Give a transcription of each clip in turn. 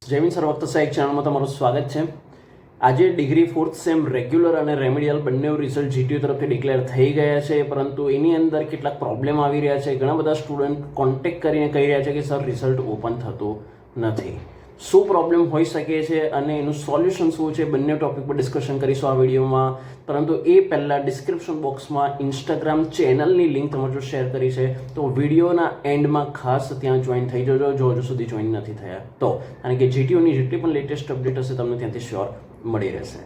Jaymin sir વખત સાહેબ ચેનલમાં તમારું સ્વાગત છે। આજે ડિગ્રી ફોર્થ સેમ રેગ્યુલર અને રેમેડિયલ બંને રિઝલ્ટ જીટીયુ તરફથી ડિક્લેર થઈ ગયા છે, પરંતુ એની અંદર કેટલાક પ્રોબ્લેમ આવી રહ્યા છે। ઘણા બધા સ્ટુડન્ટ કોન્ટેક્ટ કરીને કહી રહ્યા છે કે સર રિઝલ્ટ ઓપન થતું નથી। શું પ્રોબ્લેમ હોઈ શકે છે અને એનું સોલ્યુશન શું છે, બંને ટોપિક પર ડિસ્કશન કરીશું આ વિડીયોમાં। પરંતુ એ પહેલાં ડિસ્ક્રિપ્શન બોક્સમાં ઇન્સ્ટાગ્રામ ચેનલની લિંક તમારે જો શેર કરી છે તો વિડીયોના એન્ડમાં ખાસ ત્યાં જોઈન થઈ જજો જો હજુ સુધી જોઈન નથી થયા તો, કારણ કે જીટીયુની જેટલી પણ લેટેસ્ટ અપડેટ હશે તમને ત્યાંથી શ્યોર મળી રહેશે।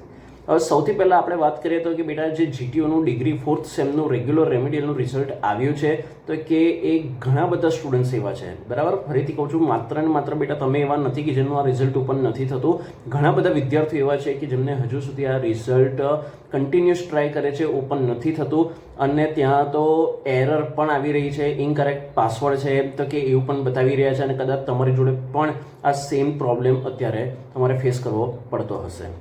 હવે સૌથી પહેલાં આપણે વાત કરીએ તો કે બેટા જે જીટીયુનું ડિગ્રી ફોર્થ સેમનું રેગ્યુલર રેમેડિયલનું રિઝલ્ટ આવ્યું છે તો કે એ ઘણા બધા સ્ટુડન્ટ્સ એવા છે, બરાબર। ફરીથી કહું છું, માત્ર ને માત્ર બેટા તમે એવા નથી કે જેનું આ રિઝલ્ટ ઓપન નથી થતું। ઘણા બધા વિદ્યાર્થીઓ એવા છે કે જેમને હજુ સુધી આ રિઝલ્ટ કન્ટિન્યુઅસ ટ્રાય કરે છે, ઓપન નથી થતું અને ત્યાં તો એરર પણ આવી રહી છે, ઇનકરેક્ટ પાસવર્ડ છે તો કે એવું પણ બતાવી રહ્યા છે અને કદાચ તમારી જોડે પણ આ સેમ પ્રોબ્લેમ અત્યારે તમારે ફેસ કરવો પડતો હશે।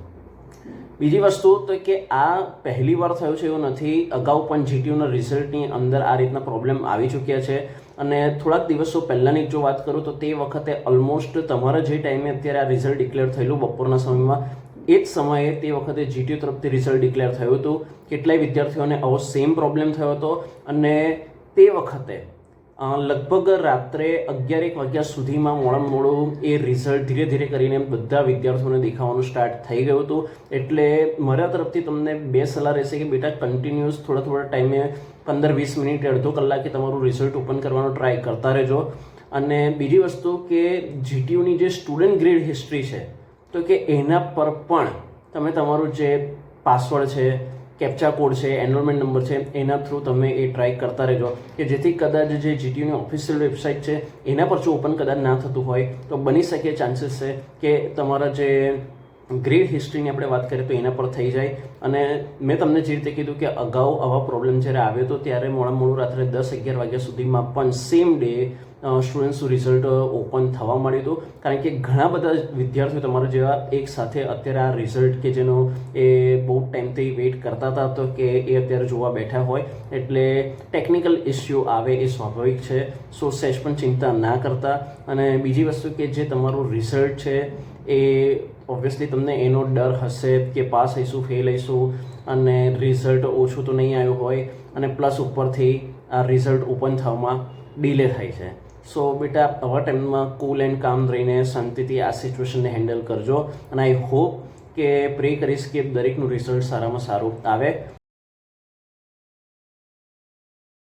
બીજી વસ્તુ તો કે આ પહેલી વાર થયું છે એવું નથી, અગાઉ પણ જીટીયુના રિઝલ્ટની અંદર આ રીતના પ્રોબ્લેમ આવી ચૂક્યા છે અને થોડાક દિવસો પહેલાંની જો વાત કરું તો તે વખતે ઓલમોસ્ટ તમારા જે ટાઈમે અત્યારે આ રિઝલ્ટ ડિક્લેર થયેલું બપોરના સમયમાં એ જ સમયે તે વખતે જીટીયુ તરફથી રિઝલ્ટ ડિક્લેર થયું હતું। કેટલાય વિદ્યાર્થીઓને આવો સેમ પ્રોબ્લેમ થયો હતો અને તે વખતે લગભગ રાત્રે 11-1 વાગ્યા સુધીમાં મોડામાં મોડું એ રિઝલ્ટ ધીરે ધીરે કરીને બધા વિદ્યાર્થીઓને દેખાવાનું સ્ટાર્ટ થઈ ગયું હતું। એટલે મારા તરફથી તમને બે સલાહ રહેશે કે બેટા કન્ટિન્યુઅસ થોડા ટાઈમે 15-20 મિનિટ અડધો કલાકે તમારું રિઝલ્ટ ઓપન કરવાનો ટ્રાય કરતા રહેજો। અને બીજી વસ્તુ કે જીટીયુની જે સ્ટુડન્ટ ગ્રેડ હિસ્ટ્રી છે તો કે એના પર પણ તમે તમારું જે પાસવર્ડ છે, કેપ્ચા કોડ છે, એનરોલમેન્ટ નંબર છે, એના થ્રુ તમે એ ટ્રાય કરતા રહેજો કે જેથી કદાચ જે જીટીયુની ઓફિશિયલ વેબસાઇટ છે એના પર જો ઓપન કદાચ ના થતું હોય તો બની શકે ચાન્સીસ છે કે તમારા જે ગ્રેડ હિસ્ટ્રીની આપણે વાત કરીએ તો એના પર થઈ જાય। અને મેં તમને જે રીતે કીધું કે અગાઉ આવા પ્રોબ્લેમ જ્યારે આવ્યો હતો ત્યારે મોડું રાત્રે 10-11 વાગ્યા સુધીમાં પણ સેમ ડે સ્ટુડન્ટ્સનું રિઝલ્ટ ઓપન થવા મળ્યું હતું, કારણ કે ઘણા બધા વિદ્યાર્થીઓ તમારા જેવા એક સાથે અત્યારે આ રિઝલ્ટ કે જેનો એ બહુ ટાઈમથી વેઇટ કરતા હતા તો કે એ અત્યારે જોવા બેઠા હોય, એટલે ટેકનિકલ ઇસ્યુ આવે એ સ્વાભાવિક છે। સો સહેજ પણ ચિંતા ના કરતા। અને બીજી વસ્તુ કે જે તમારું રિઝલ્ટ છે એ ઓબ્વિયસલી તમને એનો ડર હશે કે પાસ થઈશું, ફેલ થઈશું અને રિઝલ્ટ ઓછું તો નહીં આવ્યું હોય અને પ્લસ ઉપરથી આ રિઝલ્ટ ઓપન થવામાં ડિલે થાય છે। સો બેટા આવા ટાઈમમાં કૂલ એન્ડ કામ રહીને શાંતિથી આ સિચ્યુએશનને હેન્ડલ કરજો અને આઈ હોપ કે પ્રે કરીશ કે દરેકનું રિઝલ્ટ સારામાં સારું આવે।